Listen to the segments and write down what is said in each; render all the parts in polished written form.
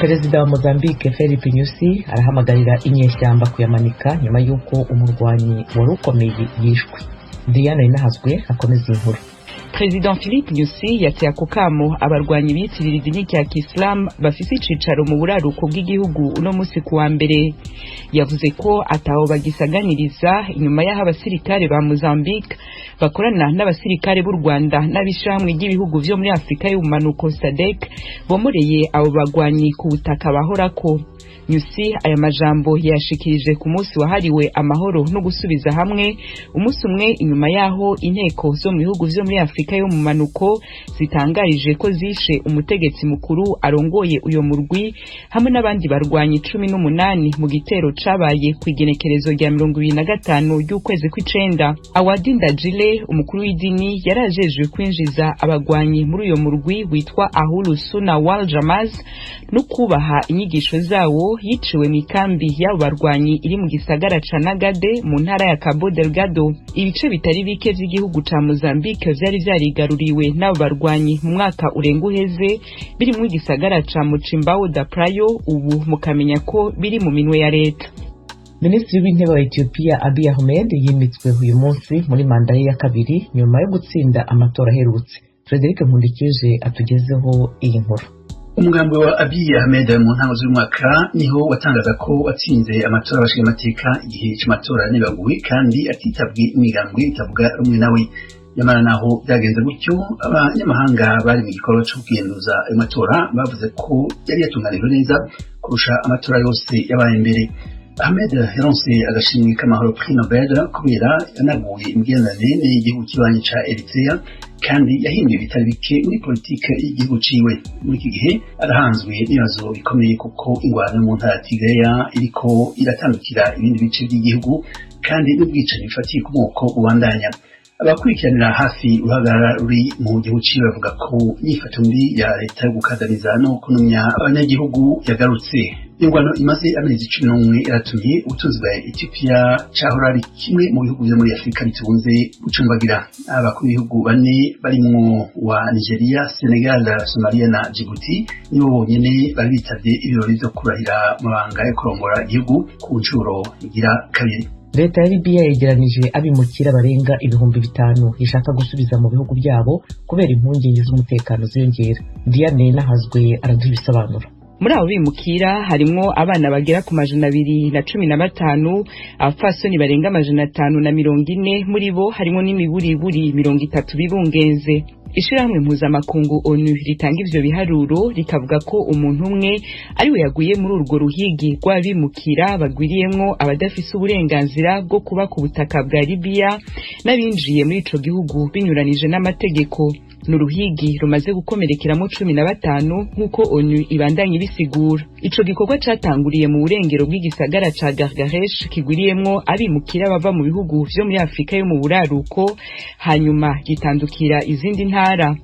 Perezida wa Mozambique Filipe Nyusi arahamagarira inyeshyamba kuyamanika nyuma y'uko umurwanyi wari ukomeye yishwe. Diana Inahazwe akomeza inkuru. President Philippe Nyusi yateye ako kamo abarwanyi bitirira idini rya Islam bafise icicaro mu buraruko bw'igihugu uno musi kuwa mbere. Yavuze ko ataho bagisaganiriza inyuma y'aho abasirikare ba Mozambique bakorana n'abasirikare b'u Rwanda n'abishamwe ry'ibihugu vyo muri Afrika y'ubumanuko SADC bomoreye abo bagwanyi ku butaka bahorako. Nyusi aya majambo yashikirije ku munsi wahariwe amahoro no gusubiza hamwe umunsi umwe inyuma yaho inteko zo mu bihugu vyo muri Afrika yo mu manuko zitangarije ko zishe umutegetsi mukuru arongoye uyo murwi hamwe n'abandi barwanyi 18 mu gitero cabaye kwigenekerezo rya 2025 y'ukwezi kw'icenda. Awadinda Jile umukuru w'idini yarajejwe kwinjiza abagwanyi muri uyo murwi witwa Ahlu Sunna wal Jamaz no kubaha inyigisho zawo yiciwe mu kambi y'abarwanyi iri mu gisagara ca Nagade mu ntara ya Cabo Delgado. Ibice bitari bike vy'igihugu ca Mozambique vyari vyarigaruriwe n'abo barwanyi mu mwaka urenga uheze biri mu gisagara ca Mochimbao da Praia, ubu mukamenya ko biri mu minwe ya leta. Minisitiri w'intebe wa Ethiopia Abiy Ahmed yimitswe uyu munsi muri manda ye ya kabiri nyuma yo gutsinda amatora aherutse. Frederic Nkundikije atugezeho iyi nkuru. Umugambi wa Abiy Ahmed mu ntango z'umwaka niho watangaza ko watsinze amatora y'abashingamateka igihe cy'amatora nibaguwe kandi atitabwe imigambwe itavuga rumwe nawe. Nyamara naho byagenze gutyo abanyamahanga bari mu gikorwa cyo kugenduza ayo matora bavuze ko yari yatunganijwe neza kurusha amatora yose yabaye imbere. Ahmed yaronse agashimwe k'amahoro Prix Nobel kubera yanaguye imigenderanire n'igihugu kibanyi ca Eritrea kandi yahinduye bitari bike muri politike y'igihugu ciwe. Muri iki gihe arahanzwe n'ibibazo bikomeye kuko ingwano mu ntara ya Tigray iriko iratandukira ibindi bice by'igihugu kandi n'ubwicanyi bifatiye ku moko bubandanya. Abakurikiranira hafi uruhagarara ruri mu gihugu ciwe bavuga ko inyifato mbi ya leta yo gukandamiza no kunumya abanyagihugu yagarutse. Ingwano imaze amezi 11 iratumye ubutunzi bwa Ethiopia cahora ari kimwe mu bihugu vyo muri Afrika bitunze gucumbagira. Abakuru b'ibihugu bane barimwo wa Nigeria, Senegal, Somalia na Djibouti nibo bonyene bari bitavye ibirori vyo kurahira mabanga yo kurongora igihugu ku ncuro igira kabiri. Leta ya Libya yegeranije abimukira barenga 5,000 ishaka gusubiza mu bihugu byabo kubera impungenge z'umutekano ziyongera. Diane Inahazwe aradubisobanura. Muri abo bimukira harimwo abana bagera ku 215, abafasoni barenga 540, muri bo harimo n'imiburiburi 30 bibungenze. Ishirahamwe mpuzamakungu ONU ritanga ivyo biharuro rikavuga ko umuntu umwe ari we yaguye muri urwo ruhigi rw'abimukira bagwiriyemwo abadafise uburenganzira bwo kuba ku butaka bwa Libya n'abinjiye muri ico gihugu binyuranije n'amategeko. Nuruhigi rumaze gukomerekeramo 15 nkuko ONU ibandanye bisigura. Ico gikorwa catanguriye mu burengero bw'igisagara ca Gargaresh kigwiriyemwo abimukira bava mu bihugu vyo muri Afrika yo mu buraruko hanyuma gitandukira izindi ntara.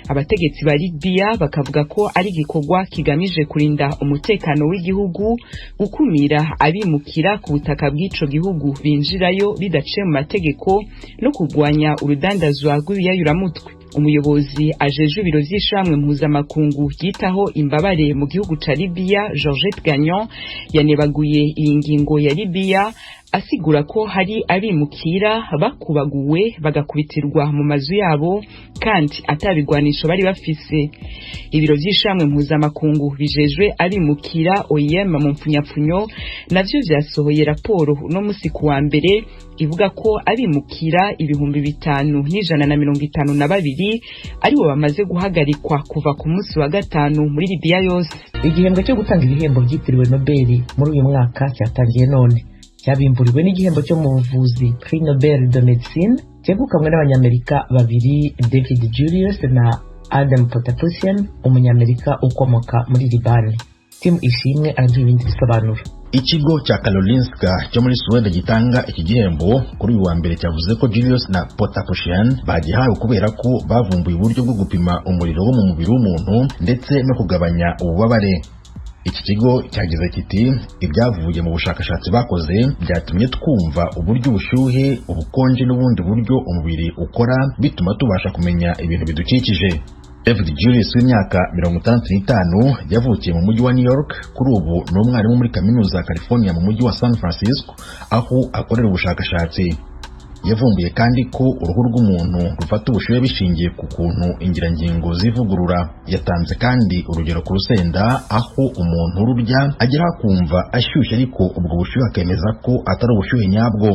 Abategetsi ba Libya bakavuga ko ari gikorwa kigamije kurinda umutekano w'igihugu, gukumira abimukira ku butaka bw'ico gihugu binjirayo bidaciye mu mategeko no kugwanya urudandazwa rw'ibiyayuramutwe. Umuyobozi ajeje ibiro vy'ishamwe mpuzamakungu yitaho imbabare mu gihugu ca Libya, Georgette Gagnon, yanebaguye iyi ngingo ya Libya asigura ko hari abimukira bakubaguwe bagakubitirwa mu mazu yabo kandi atabigwanisho bari bafise. Ibiro vy'ishamwe mpuzamakungu bijejwe abimukira OIM mu mpfunyapfunyo navyo vyasohoye raporo no musi kuwa mbere ivuga ko abimukira 5,152 aribo bamaze guhagarikwa kuva ku munsi wa gatanu muri Libya yose. Igihembwe cyo gutanga ibihembo byitiriwe Nobel muri uyu mwaka cyatangiye none. Cyabimburiwe n'igihembo cyo mu buvuzi Prix Nobel de Medicine cyegukanwe n'abanyamerika babiri, David Julius na Adam Potapusian, umunyamerika ukomoka muri Libani. Tim Ishimwe araduha ibindi bisobanuro. Ikigo cya Karolinska cyo muri Sweden gitanga iki gihembo kuri uyu wa mbere cyavuze ko Julius na Potapusian bagihawe kubera ko bavumbuye uburyo bwo gupima umuriro wo mu mubiri w'umuntu ndetse no kugabanya ububabare. Iki kigo cyagize kiti ibyavuye mu bushakashatsi bakoze byatumye twumva uburyo ubushyuhe, ubukonje n'ubundi buryo umubiri ukora bituma tubasha kumenya ibintu bidukikije. David Julius w'imyaka 65 yavukiye mu mujyi wa New York, kuri ubu ni umwarimu muri kaminuza ya California mu mujyi wa San Francisco aho akorera ubushakashatsi. Yavumbuye kandi ko uruhu rw'umuntu rufata ubushyuhe bishingiye ku kuntu ingirangingo zivugurura. Yatanze kandi urugero ku rusenda aho umuntu rurya agera kumva ashyushye ariko ubwo bushyuhe akemeza ko atari ubushyuhe nyabwo.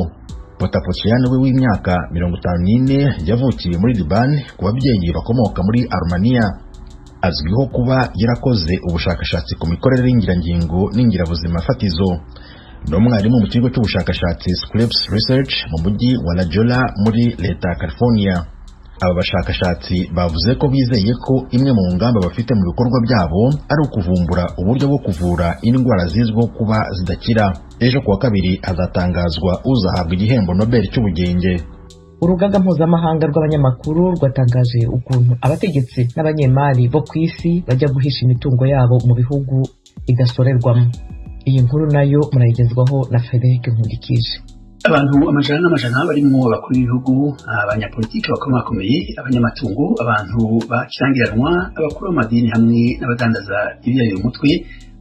Potapochian we w'imyaka 54 yavukiye muri Liban ku babyeyi bakomoka muri Armenia. Azwiho kuba yarakoze ubushakashatsi ku mikorere y'ingirangingo n'ingirabuzima fatizo. N'umwarimu mu kigo cy'ubushakashatsi Scripps Research mu mujyi wa La Jolla muri leta ya California. Aba bashakashatsi bavuze ko bizeye ko imwe mu ngamba bafite mu bikorwa byabo ari ukuvumbura uburyo bwo kuvura indwara zizwiho kuba zidakira. Ejo kuwa kabiri hazatangazwa uzahabwa igihembo Nobel cy'ubugenge. Urugaga mpuzamahanga rw'abanyamakuru rwatangaje ukuntu abategetsi n'abanyemari bo ku isi bajya guhisha imitungo yabo mu bihugu igasorerwamo. Iyi nkuru nayo murayigezwaho na Frederic Nkundikije. Abantu amajana n'amajana barimo abakuru b'ibihugu, abanyapolitiki bakomeye, abanyamatungo, abantu bakirangiranwa, abakuru b'amadini hamwe n'abadandaza ibiyayura umutwe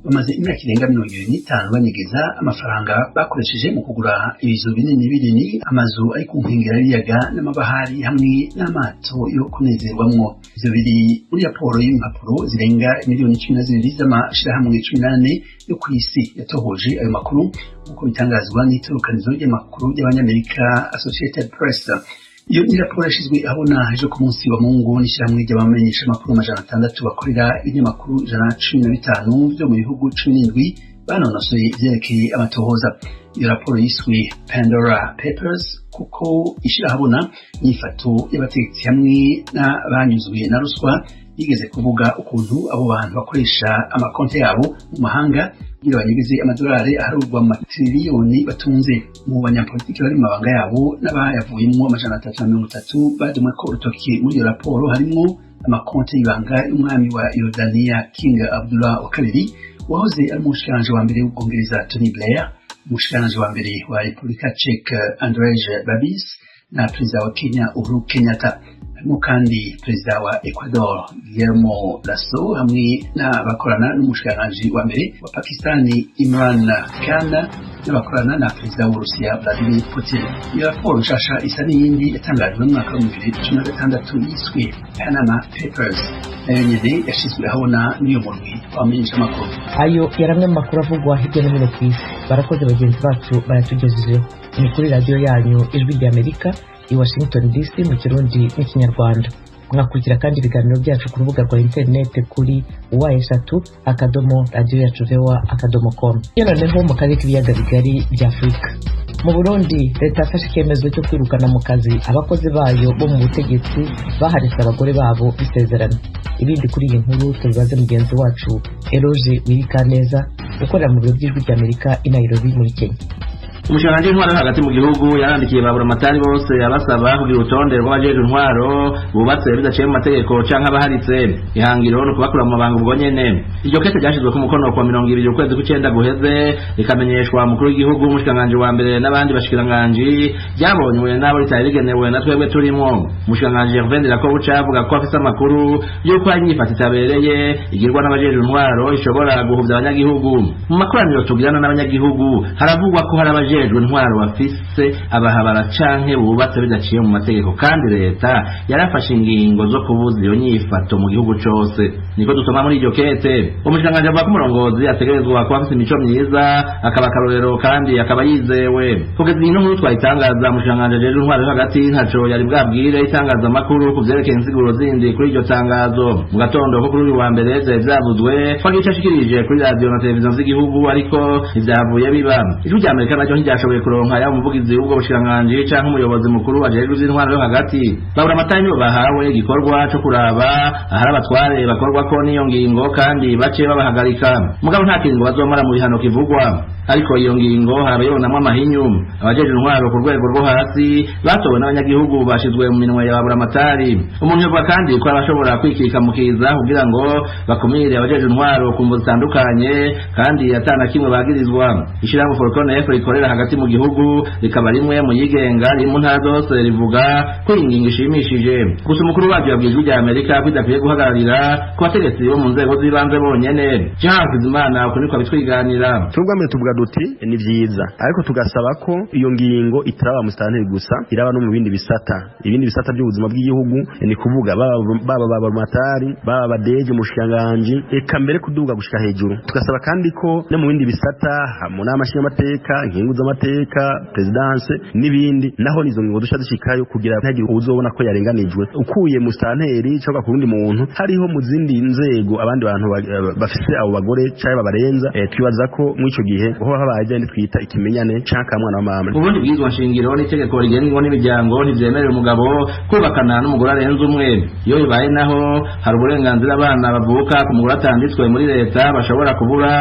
bamaze imyaka irenga 25 banyegeza amafaranga bakoresheje mu kugura ibizu binini, amazu ari ku nkengera y'ibiyaga n'amabahari hamwe n'amato yo kunezerwamwo. Ivyo biri muri raporo y'impapuro zirenga miliyoni 12 z'amashirahamwe 18 yo ku isi yatohoje ayo makuru, nk'uko bitangazwa n'itorokanizo ry'amakuru y'abanyamerika Associated Press. Iyo ni raporo yashizwe abona ejo ku munsi wa Mungu n'ishyirahamwe ry'abamenyesha amakuru 600 bakorera ibinyamakuru 115 byo mu bihugu 17 banonosoye ivyerekeye amatohoza. Iyo raporo yiswe Pandora Papers kuko ishira habona nyifato y'abategetsi hamwe n'abanyuzwe na ruswa yigeze kuvuga ukuntu abo bantu bakoresha amakonti yabo mu mahanga iyo banyigeze amadolari aharurwa mu matiriyoni batunze. Mu banyapolitiki bari mu mabanga yabo n'abayavuyemo 330 badumwe ko urutoki muri iyo raporo harimo amakonti y'ibanga y'umwami wa Yordania King Abdullah wa kabiri, wahoze ari umushikiranganji wa mbere w'Ubwongereza Tony Blair, umushikiranganji wa mbere wa Repubulika Czech Andrej Babis na perezida wa Kenya Uhuru Kenyatta. Harimo kandi perezida wa Ecuador Guillermo Lasso hamwe n'abakorana n'umushikiranganji wa mbere wa Pakistani Imran Khan n'abakorana na perezida w'Urusiya Vladimir Putin. Iyo raporo nshasha isa n'iyindi yatangajwe mu mwaka wa 2016 yiswe Panama Papers, nayo nyene yashizwe ahabona n'iyo murwi wamenyesha amakuru. Ayo yaramwe mu makuru avugwa hirya no hino ku isi. Barakoze bagenzi bacu bayatugejejeho. Ni kuri radio yanyu Ijwi ry'Amerika i Washington DC mu Kirundi n'Ikinyarwanda. Mwakurikira kandi ibiganiro byacu ku rubuga rwa internet kuri wa3.radio-yacu.com. Noneho mu karere k'ibiyaga bigari bya Afurika. Mu Burundi leta yafashe icyemezo cyo kwirukana mu kazi abakozi bayo bo mu butegetsi baharitse abagore babo bisezerano. Ibindi kuri iyi nkuru tubibaze mugenzi wacu Eloge Wirikaneza ukorera mu biro by'Ijwi ry'Amerika i Nairobi muri Kenya. Umushikiranganji w'intwaro hagati mu gihugu yarandikiye baburamatari bose abasaba kugira urutonde rw'abajeje intwaro bubatse bidaciye mu mategeko canke abaharitse. Ihangiro no kubakura mu mabanga ubwo nyene. Iryo kete ryashizwe ku mukono kwa 20 ukwezi kw'icenda guheze rikamenyeshwa umukuru w'igihugu, umushikiranganji wa mbere n'abandi bashikiranganji, ryabonywe n'abo ritari rigenewe na twebwe turimo. Umushikiranganji Gervais Ndirakobuca avuga ko afise amakuru y'uko inyifata itabereye igirwa n'abajeje intwaro ishobora guhuvya abanyagihugu. Mu makoraniro tugirana n'abanyagihugu haravugwa ko hari abajejwe intwaro bafise abahabara canke bubatse bidaciye mu mategeko, kandi leta yarafashe ingingo zo kubuza iyo nyifato mu gihugu cose. Niko dusoma muri iryo kete. Umushikiranganji avuga ko umurongozi ategerezwa kuba afise imico myiza, akaba akarorero kandi akaba yizewe. Kugeza iyi nkuru twayitangaza, umushikiranganji ajejwe intwaro hagati ntaco yari bwabwire itangazamakuru ku vyerekeye insiguro zindi kuri iryo tangazo. Mu gatondo ko kuri uyu wa mbere vyari vyavuzwe ko igice ashikirije kuri radio na televiziyo z'igihugu, ariko ivyavuye biba. Ijwi ry'Amerika naryo ntiryashoboye kuronka yaba umuvugizi w'ubwo bushikiranganji canke umuyobozi mukuru ajejwe ivy'intwaro yo hagati. Baburamatari nibo bahawe igikorwa co kuraba ahari abatware bakorwa ko n'iyo ngingo kandi bace babahagarika. Mugabo nta kintu bazomara mu bihano kivugwa. ariko iyo ngingo harabayibonamwo amahinyu. Abajeje intwaro ku rwego rwo hasi batowe n'abanyagihugu bashizwe mu minwe ya baburamatari. Umuntu yovuga kandi ko abashobora kwikika mu kiza kugira ngo bakumire abajeje intwaro ku mvo zitandukanye kandi atana kimwe bagirizwa. Ishirahamwe Folcon F rikorera hagati mu gihugu rikaba rimwe mu yigenga riri mu ntara zose rivuga ko ingingo ishimishije. Gusa umukuru wabyo yabwiye rya Amerika ko idakwiye guhagararira ku bategetsi bo mu nzego z'ibanze bonyene. Jean Bizimana uko niko bitwiganira. Tubwamwe tuvuga duti ni vyiza ariko tugasaba ko iyo ngingo itaraba mu stanteri gusa iraba no mu bindi bisata by'ubuzima bw'igihugu, ni kuvuga baba matari baba badeje mushikanganje eka mbere kuduga gushika hejuru. Tugasaba kandi ko no mu bindi bisata mu nama y'amateka, ingingo z'amateka, presidence n'ibindi naho nizo ngingo dusha zishikayo kugira ntagire uzobona ko yarenganijwe ukuye mu stanteri cyangwa ku rundi muntu. Hariho mu zindi nzego abandi bantu bafise abo bagore cyangwa babarenza, twibaza ko mu ico gihe ho habaye ndi twita ikimenyane canka mwana wa mama. Ubundi bwizwa shingiro n'itegeko rigenwa n'imiryango ntivyemerera umugabo kubakana n'umugore arenze umwe. Iyo bibaye naho hari uburenganzira abana bavuka ku mugore atanditswe muri leta bashobora kubura,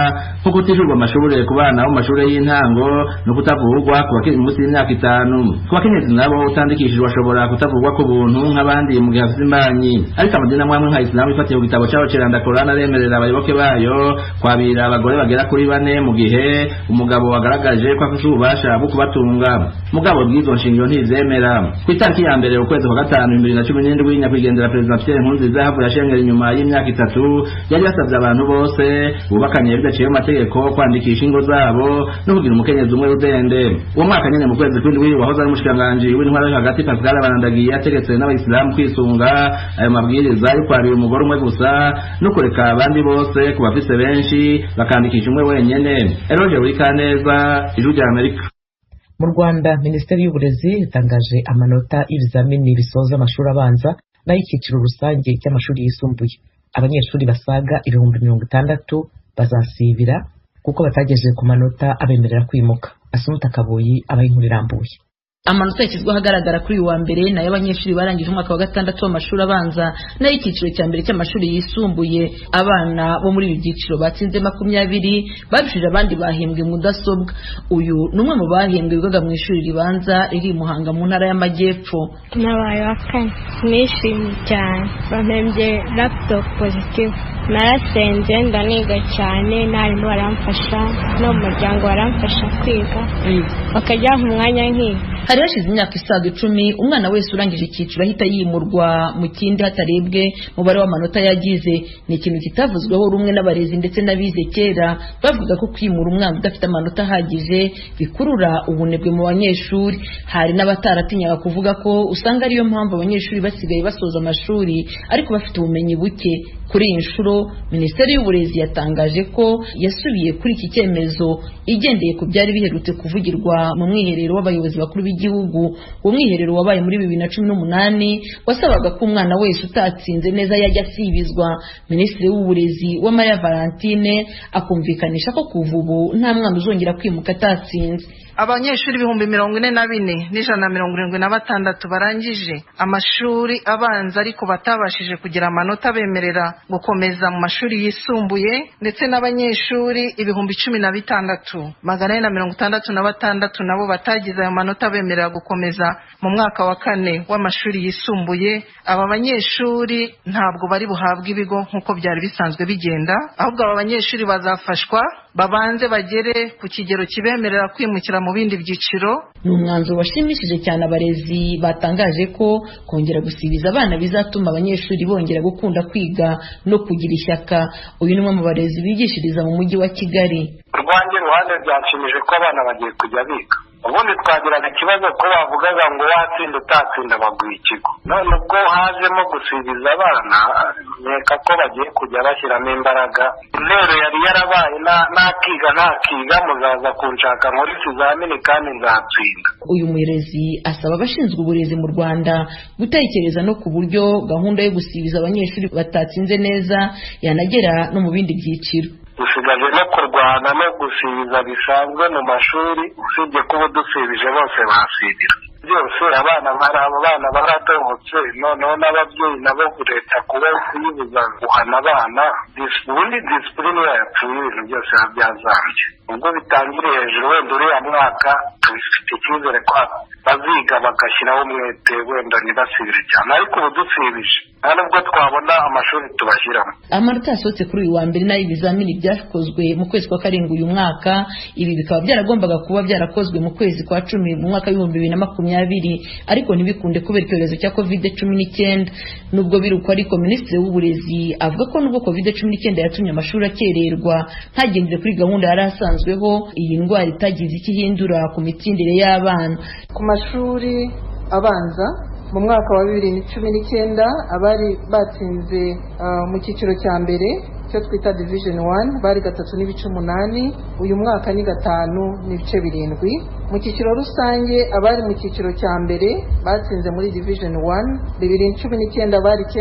nko kutishurwa amashuri ku bana bo mu mashuri y'intango no kutavurwa ku bakiri munsi y'imyaka 5. Ku bakenyezi nabo utandikishijwe ashobora kutavurwa ku buntu nk'abandi mu gihe afite imbanyi. Ariko amadini amwe nka Islam ifatiye ku gitabo cyaho Ceranda Qur'an aremerera abayoboke bayo kwabira abagore bagera kuri 4 mu gihe umugabo wagaragaje ko afite ububasha bwo kubatunga. Mugabo bw'izo nshingiro ntizemera. Ku itariki ya mbere ukwezi kwa 5 2017 nyakwigendera President Pierre Nkurunziza yahavuye ashengera inyuma y'imyaka 3 yari yasabye abantu bose bubakanye bidaciye amategeko kwandikisha ingo zabo no kugira umukenyezi umwe udende. Uwo mwaka nyene mu kwezi kw'indwi wahoze ari umushikanganje w'intwaro yo hagati Pascal Barandagiye yategetse n'abayisilamu kwisunga ayo mabwiriza yo kwarira umugore umwe gusa no kureka abandi bose ku bafise benshi bakandikisha umwe wenyene. Eroje Wikaneza, Ijwi rya Amerika. Mu Rwanda Minisiteri y'Uburezi itangaje amanota y'ibizamini bisoza amashuri abanza n'ay'icyiciro rusange cy'amashuri yisumbuye. Abanyeshuri basaga 60,000 bazasibira kuko batagejeje ku manota abemerera kwimuka. Asumta Kaboyi abaye inkuru irambuye. Amanota yashyizwe ahagaragara kuri uyu wa mbere nayo abanyeshuri barangije umwaka wa 6 w'amashuri abanza n'ay'icyiciro cya mbere cy'amashuri yisumbuye. Abana bo muri ibi byiciro batsinze 20 barushije abandi bahembwe mudasobwa. Uyu ni umwe mu bahembwe bigaga mu ishuri ribanza riri i Muhanga mu ntara y'Amajyepfo. Nabaye wa kane, nishimye cyane, bamembye laptop positive. Narasenze ndaniga cyane, n'abarimu baramfasha no mu muryango baramfasha kwiga bakajya mu mwanya nk'iyi. Hari hashize imyaka isaga 10 umwana wese urangije icyiciro ahita yimurwa mu kindi hatarebwe mubare w'amanota yagize. Ni ikintu kitavuzweho rumwe n'abarezi ndetse n'abize kera bavuga ko kwimura umwana udafite amanota ahagije bikurura ubunebwe mu banyeshuri. Hari n'abataratinyaga kuvuga ko usanga ariyo mpamvu abanyeshuri basigaye basoza amashuri ariko bafite ubumenyi buke. Kuri iyi nshuro Minisiteri y'Uburezi yatangaje ko yasubiye kuri iki cyemezo igendeye ku byari biherutse kuvugirwa mu mwiherero w'abayobozi bakuru b'igihugu. Uwo mwiherero wabaye muri 2018 wasabaga ko umwana wese utatsinze neza yajya asibizwa. Minisitiri w'Uburezi Uwamariya Valentine akumvikanisha ko kuva ubu nta mwana uzongera kwimuka atatsinze. Abanyeshuri 44,176 barangije amashuri abanza ariko batabashije kugira amanota bemerera gukomeza mu mashuri yisumbuye, ndetse n'abanyeshuri 16,466 nabo batagize ayo manota bemerera gukomeza mu mwaka wa 4 w'amashuri yisumbuye. Aba banyeshuri ntabwo bari buhabwe ibigo nk'uko byari bisanzwe bigenda, ahubwo aba banyeshuri bazafashwa babanze bagere ku kigero kibemerera kwimukira mu bindi byiciro. Ni umwanzuro washimishije cyane abarezi batangaje ko kongera gusibiza abana bizatuma abanyeshuri bongera gukunda kwiga no kugira ishyaka. Uyu ni umwe mu barezi bigishiriza mu mujyi wa Kigali. Rwanjye ruhande byashimije ko abana bagiye kujya biga. Ubundi twagiraga ikibazo ko bavugaga ngo watsinda utatsinda baguha ikigo. None ubwo hajemo gusibiza abana, nkeka ko bagiye kujya bashyiramo imbaraga. Intero yari yarabaye ntakiga muzaza kunshaka muri ikizamini kandi nzatsinda. Uyu murezi asaba abashinzwe uburezi mu Rwanda gutekereza no ku buryo gahunda yo gusibiza abanyeshuri batatsinze neza yanagera no mu bindi byiciro. Dusigaje no kurwana no gusibiza bisanzwe mu mashuri, usibye kuba dusibije bose basibira. byose abana baradohotse noneho n'ababyeyi nabo leta kuba kuyibuza guhana abana ubundi disipurine yapfuye ibintu byose biba byazambye ubwo bitangiriye hejuru wenda uriya mwaka tubifite icyizere ko baziga bagashyiraho umwete wenda ntibasibire cyane ariko ubu dusibije nta nubwo twabona amashuri tubashyiramo. Amanota yasohotse kuri uyu wa mbere n'ayo ibizamini byakozwe mu kwezi kwa karindwi uyu mwaka, ibi bikaba byaragombaga kuba byarakozwe mu kwezi kwa 10 mu mwaka w'2020 ariko ntibikunde kubera icyorezo cya COVID-19. Nubwo biruko ariko Minisitiri w'Uburezi avuga ko nubwo COVID-19 yatumye amashuri akererwa ntagendere kuri gahunda yari asanzweho, iyi ndwara itagize ikihindura ku mitsindire y'abana. Ku mashuri abanza mu mwaka wa 2019 abari batsinze mu cyiciro cya mbere cyo twita division 1 bari 3.8, uyu mwaka ni 5.7. Mu cyiciro rusange abari mu cyiciro cya mbere batsinze muri division 1 2019 bari 9.1,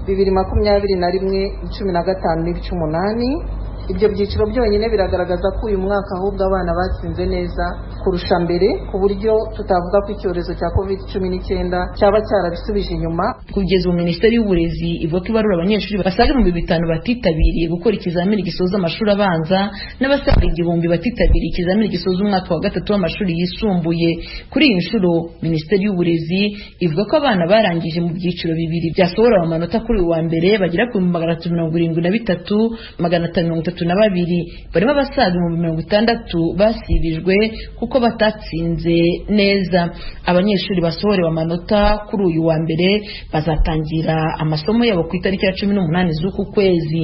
2021 15.8. Ibyo byiciro byonyine biragaragaza ko uyu mwaka ahubwo abana batsinze neza kurusha mbere, ku buryo tutavuga ko icyorezo cya COVID-19 cyaba cyarabisubije inyuma. Kugeza ubu Minisiteri y'Uburezi ivuga ko ibarura abanyeshuri basaga 5,000 batitabiriye gukora ikizamini gisoza amashuri abanza n'abasaga 1,000 batitabiriye ikizamini gisoza umwaka wa 3 w'amashuri yisumbuye. Kuri iyi nshuro Minisiteri y'Uburezi ivuga ko abana barangije mu byiciro bibiri byasohora amanota kuri uwa mbere bagera ku 373,532 barimo abasaga 60,000 basibijwe kuko batatsinze neza. Abanyeshuri basohorewe amanota kuri uyu wa mbere bazatangira amasomo yabo ku itariki ya 18 z'uku kwezi.